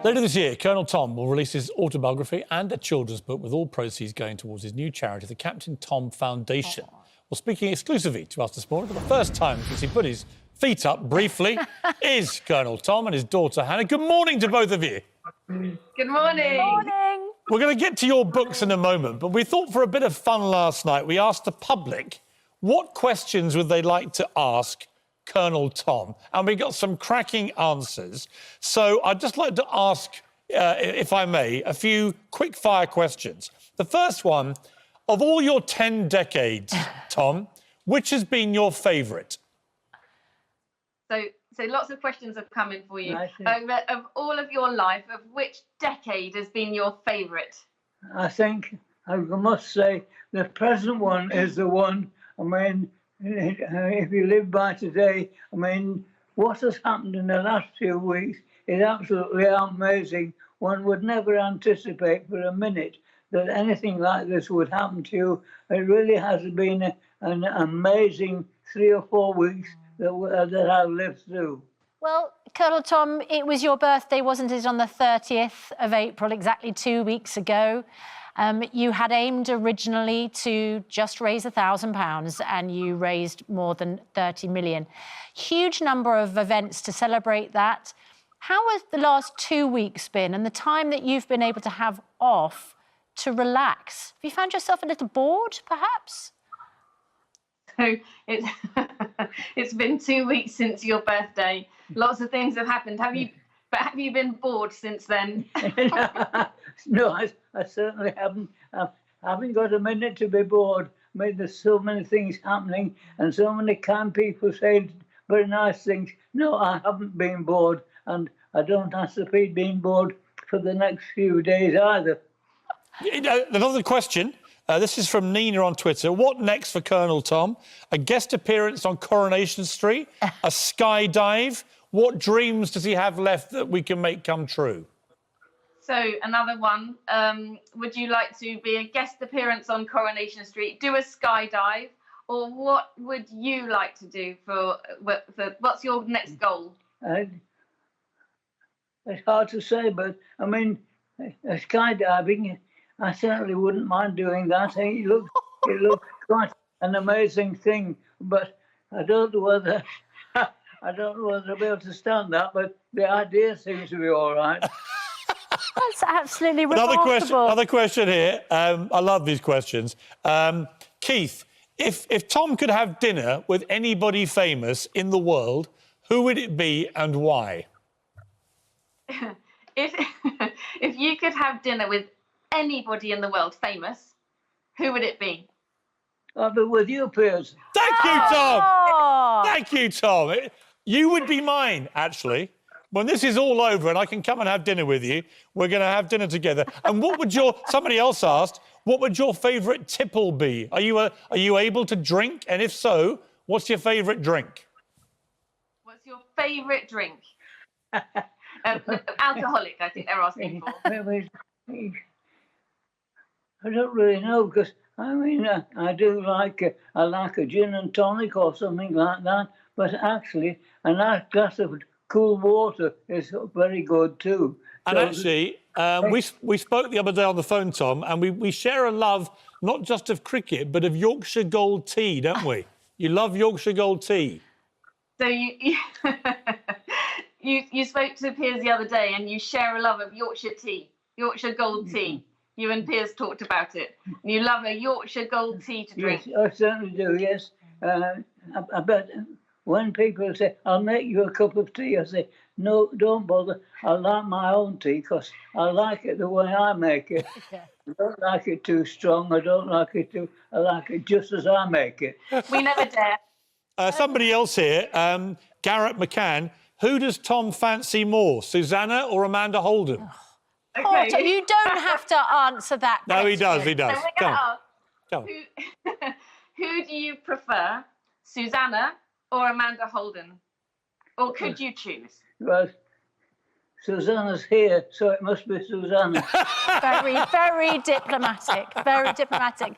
Later this year, Colonel Tom will release his autobiography and a children's book, with all proceeds going towards his new charity, the Captain Tom Foundation. Well, speaking exclusively to us this morning, for the first time since he put his feet up briefly, is Colonel Tom and his daughter Hannah. Good morning to both of you. Good morning. Good morning. We're going to get to your books in a moment, but we thought for a bit of fun last night, we asked the public what questions would they like to ask Colonel Tom, and we got some cracking answers. So I'd just like to ask, if I may, a few quick-fire questions. The first one, of all your 10 decades, Tom, which has been your favourite? So lots of questions have come in for you. Of all of your life, of which decade has been your favourite? I think I must say the present one is the one. I mean, if you live by today, I mean, what has happened in the last few weeks is absolutely amazing. One would never anticipate for a minute that anything like this would happen to you. It really has been an amazing 3 or 4 weeks that I've lived through. Well, Colonel Tom, it was your birthday, wasn't it, on the 30th of April, exactly 2 weeks ago. You had aimed originally to just raise £1,000 and you raised more than 30 million. Huge number of events to celebrate that. How has the last 2 weeks been, and the time that you've been able to have off to relax? Have you found yourself a little bored, perhaps? So it's been 2 weeks since your birthday. Lots of things have happened. Have you been bored since then? No, I certainly haven't. I haven't got a minute to be bored. I mean, there's so many things happening and so many kind people saying very nice things. No, I haven't been bored, and I don't anticipate being bored for the next few days either. Another question. This is from Nina on Twitter. What next for Colonel Tom? A guest appearance on Coronation Street? A skydive? What dreams does he have left that we can make come true? So another one. Would you like to be a guest appearance on Coronation Street, do a skydive, or what would you like to do for what's your next goal? It's hard to say, but I mean, skydiving, I certainly wouldn't mind doing that. It looks quite an amazing thing, but I don't know whether I'll be able to stand that. But the idea seems to be all right. That's absolutely remarkable. Another question here. I love these questions. Keith, if Tom could have dinner with anybody famous in the world, who would it be and why? If you could have dinner with anybody in the world famous, who would it be? I'll be with you, Piers. Thank you, Tom. Thank you, Tom. You would be mine, actually. When this is all over and I can come and have dinner with you, we're going to have dinner together. And what would somebody else asked, what would your favourite tipple be? Are you able to drink? And if so, what's your favourite drink? What's your favourite drink? Alcoholic, I think they're asking for. I don't really know, because I mean, I do like a gin and tonic or something like that. But actually, a nice glass of cool water is very good too. And actually, we spoke the other day on the phone, Tom, and we share a love not just of cricket but of Yorkshire Gold tea, don't we? You love Yorkshire Gold tea. So you spoke to Piers the other day, and you share a love of Yorkshire tea, Yorkshire Gold tea. You and Piers talked about it. You love a Yorkshire Gold tea to drink. Yes, I certainly do. Yes, I bet. When people say, I'll make you a cup of tea, I say, no, don't bother. I like my own tea because I like it the way I make it. I don't like it too strong. I like it just as I make it. We never dare. Somebody else here, Garrett McCann. Who does Tom fancy more, Susanna or Amanda Holden? Okay. Oh, you don't have to answer that question. No, he does. He does. So Come on. Who do you prefer, Susanna or Amanda Holden? Or could you choose? Well, Susanna's here, so it must be Susanna. Very, very diplomatic, very diplomatic.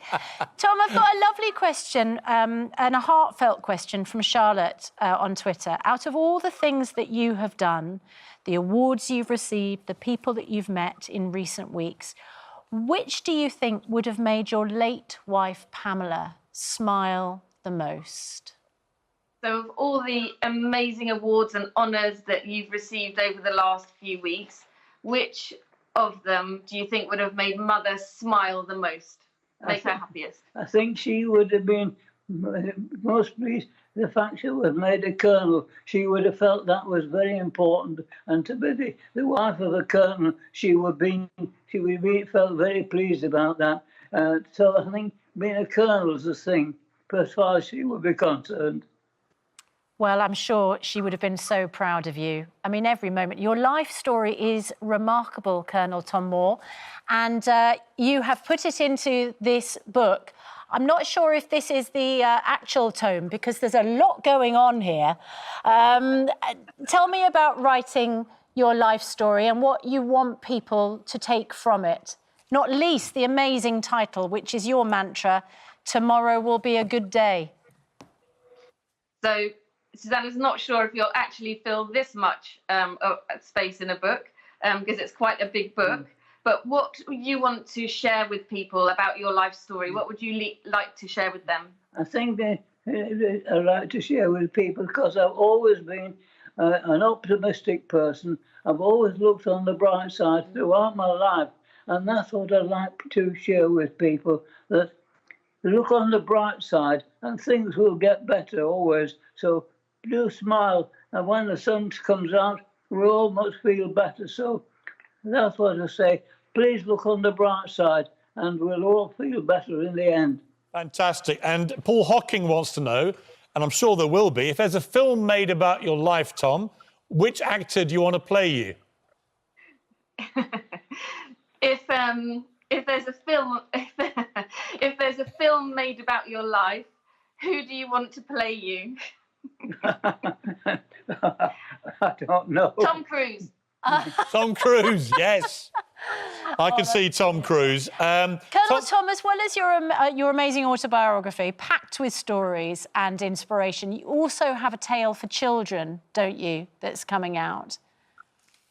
Tom, I've got a lovely question and a heartfelt question from Charlotte on Twitter. Out of all the things that you have done, the awards you've received, the people that you've met in recent weeks, which do you think would have made your late wife, Pamela, smile the most? So of all the amazing awards and honours that you've received over the last few weeks, which of them do you think would have made Mother smile the most, make her happiest? I think she would have been most pleased the fact she was made a colonel. She would have felt that was very important, and to be the wife of a colonel, she would be felt very pleased about that. So I think being a colonel is the thing, as far as she would be concerned. Well, I'm sure she would have been so proud of you. I mean, every moment. Your life story is remarkable, Colonel Tom Moore, and you have put it into this book. I'm not sure if this is the actual tome, because there's a lot going on here. Tell me about writing your life story and what you want people to take from it. Not least the amazing title, which is your mantra, "Tomorrow will be a good day." So Susanna's not sure if you'll actually fill this much space in a book, because it's quite a big book. But what you want to share with people about your life story? What would you like to share with them? I think I like to share with people because I've always been an optimistic person. I've always looked on the bright side throughout my life, and that's what I like to share with people, that look on the bright side and things will get better always. So do smile, and when the sun comes out, we all must feel better. So that's what I say. Please look on the bright side and we'll all feel better in the end. Fantastic. And Paul Hocking wants to know, and I'm sure there will be, if there's a film made about your life, Tom, which actor do you want to play you? If there's a film, if there's a film made about your life, who do you want to play you? I don't know. Tom Cruise. Tom Cruise, yes. I can see Tom Cruise. Colonel Tom, as well as your amazing autobiography, packed with stories and inspiration, you also have a tale for children, don't you, that's coming out?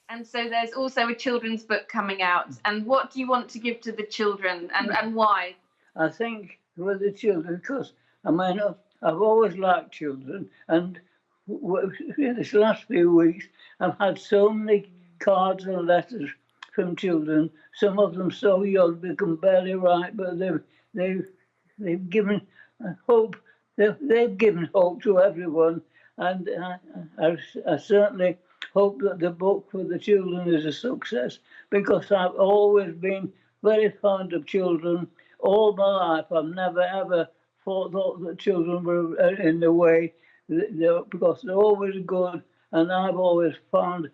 And so there's also a children's book coming out. And what do you want to give to the children, and why? I think with the children, because I mean, I've always liked children, and in this last few weeks, I've had so many cards and letters from children. Some of them so young they can barely write, but they've given hope. They've given hope to everyone, and I certainly hope that the book for the children is a success, because I've always been very fond of children all my life. I've never ever thought that children were in the way, because they're always good, and I've always found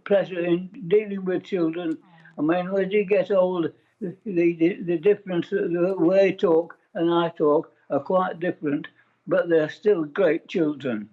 pleasure in dealing with children. I mean, when you get old, the difference, the way they talk and I talk are quite different, but they're still great children.